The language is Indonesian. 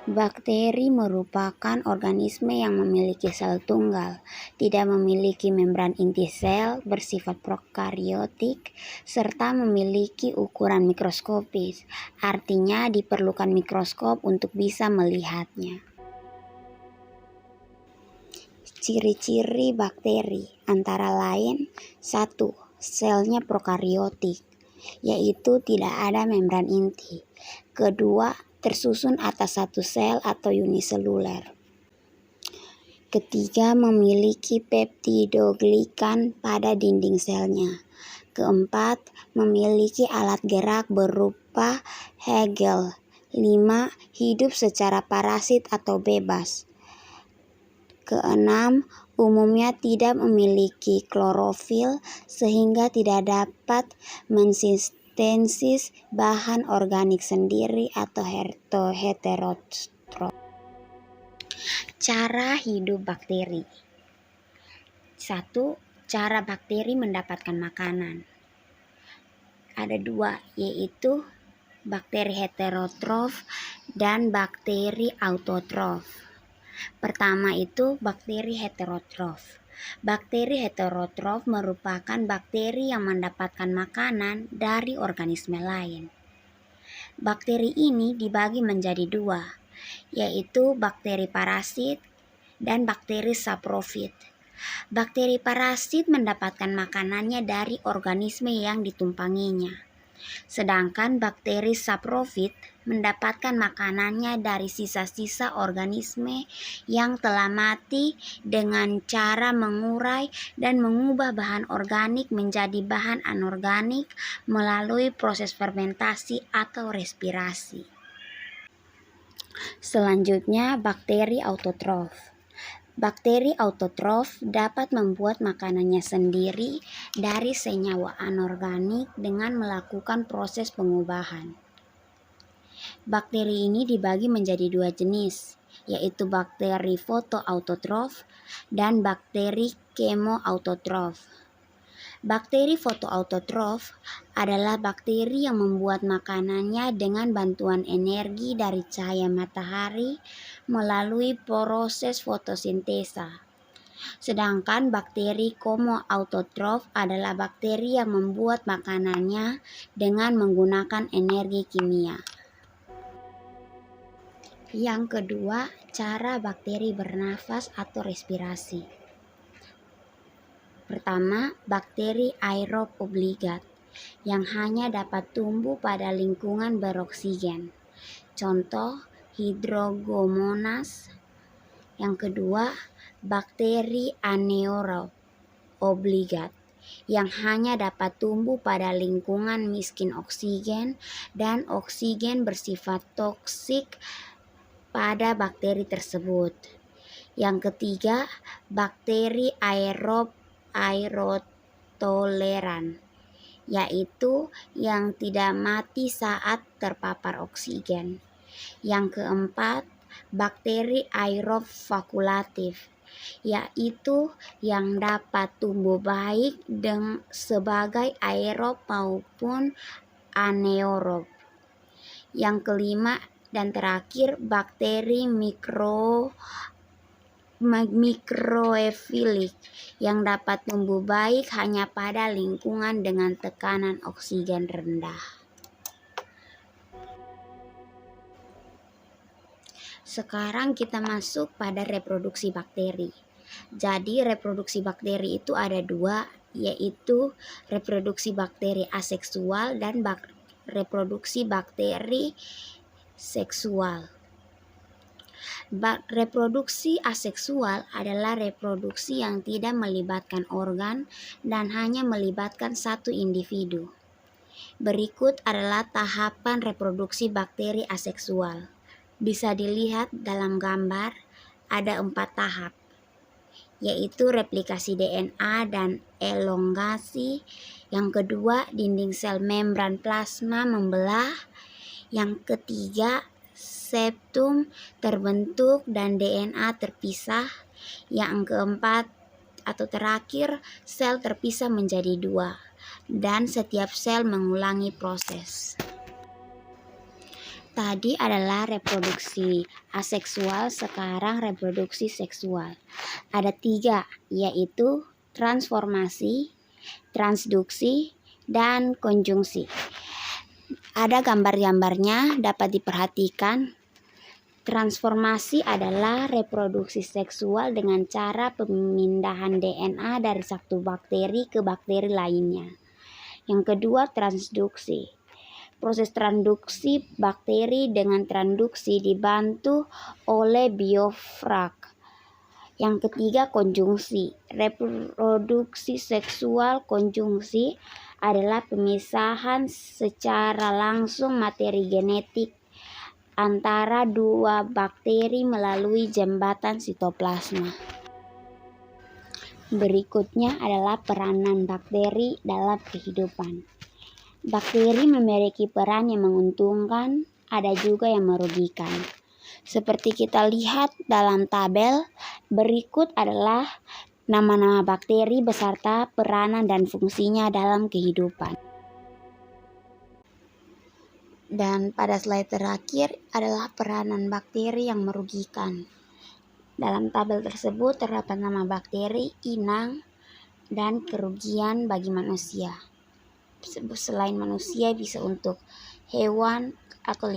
Bakteri merupakan organisme yang memiliki sel tunggal, tidak memiliki membran inti sel, bersifat prokariotik, serta memiliki ukuran mikroskopis. Artinya diperlukan mikroskop untuk bisa melihatnya. Ciri-ciri bakteri antara lain: 1. Selnya prokariotik, yaitu tidak ada membran inti. Kedua, tersusun atas satu sel atau uniseluler. Ketiga, memiliki peptidoglikan pada dinding selnya. Keempat, memiliki alat gerak berupa Hegel. 5. Hidup secara parasit atau bebas. Keenam, umumnya tidak memiliki klorofil sehingga tidak dapat mensintesis bahan organik sendiri atau heterotrof. Cara hidup bakteri. 1. Cara bakteri mendapatkan makanan. Ada 2, yaitu bakteri heterotrof dan bakteri autotrof. Pertama itu bakteri heterotrof. Bakteri heterotrof merupakan bakteri yang mendapatkan makanan dari organisme lain. Bakteri ini dibagi menjadi 2, yaitu bakteri parasit dan bakteri saprofit. Bakteri parasit mendapatkan makanannya dari organisme yang ditumpanginya. Sedangkan bakteri saprofit mendapatkan makanannya dari sisa-sisa organisme yang telah mati dengan cara mengurai dan mengubah bahan organik menjadi bahan anorganik melalui proses fermentasi atau respirasi. Selanjutnya, bakteri autotrof. Bakteri autotrof dapat membuat makanannya sendiri dari senyawa anorganik dengan melakukan proses pengubahan. Bakteri ini dibagi menjadi 2 jenis, yaitu bakteri fotoautotrof dan bakteri kemoautotrof. Bakteri fotoautotrof adalah bakteri yang membuat makanannya dengan bantuan energi dari cahaya matahari melalui proses fotosintesa. Sedangkan bakteri kemoautotrof adalah bakteri yang membuat makanannya dengan menggunakan energi kimia. Yang kedua, cara bakteri bernafas atau respirasi. Pertama, bakteri aerob obligat yang hanya dapat tumbuh pada lingkungan beroksigen. Contoh, Hydrogomonas. Yang kedua, bakteri anaerob obligat yang hanya dapat tumbuh pada lingkungan miskin oksigen dan oksigen bersifat toksik pada bakteri tersebut. Yang ketiga, bakteri aerob aerotoleran, yaitu yang tidak mati saat terpapar oksigen. Yang keempat, bakteri aerob fakulatif, yaitu yang dapat tumbuh baik sebagai aerob maupun anaerob. Yang kelima dan terakhir, bakteri mikroefilik yang dapat tumbuh baik hanya pada lingkungan dengan tekanan oksigen rendah. Sekarang kita masuk pada reproduksi bakteri. Jadi reproduksi bakteri itu ada 2, yaitu reproduksi bakteri aseksual dan reproduksi bakteri seksual. Reproduksi aseksual adalah reproduksi yang tidak melibatkan organ dan hanya melibatkan satu individu. Berikut adalah tahapan reproduksi bakteri aseksual. Bisa dilihat dalam gambar, ada 4 tahap, yaitu replikasi DNA dan elongasi. Yang kedua, dinding sel membran plasma membelah. Yang ketiga, septum terbentuk dan DNA terpisah. Yang keempat atau terakhir, sel terpisah menjadi 2 dan setiap sel mengulangi proses. Tadi adalah reproduksi aseksual, sekarang reproduksi seksual. Ada 3, yaitu transformasi, transduksi, dan konjungsi. Ada gambar-gambarnya, dapat diperhatikan. Transformasi adalah reproduksi seksual dengan cara pemindahan DNA dari satu bakteri ke bakteri lainnya. Yang kedua, transduksi. Proses transduksi bakteri dengan transduksi dibantu oleh biofag. Yang ketiga, konjungsi. Reproduksi seksual konjungsi adalah pemisahan secara langsung materi genetik antara 2 bakteri melalui jembatan sitoplasma. Berikutnya adalah peranan bakteri dalam kehidupan. Bakteri memiliki peran yang menguntungkan, ada juga yang merugikan. Seperti kita lihat dalam tabel, berikut adalah nama-nama bakteri beserta peranan dan fungsinya dalam kehidupan. Dan pada slide terakhir adalah peranan bakteri yang merugikan. Dalam tabel tersebut terdapat nama bakteri, inang, dan kerugian bagi manusia. Selain manusia bisa untuk hewan atau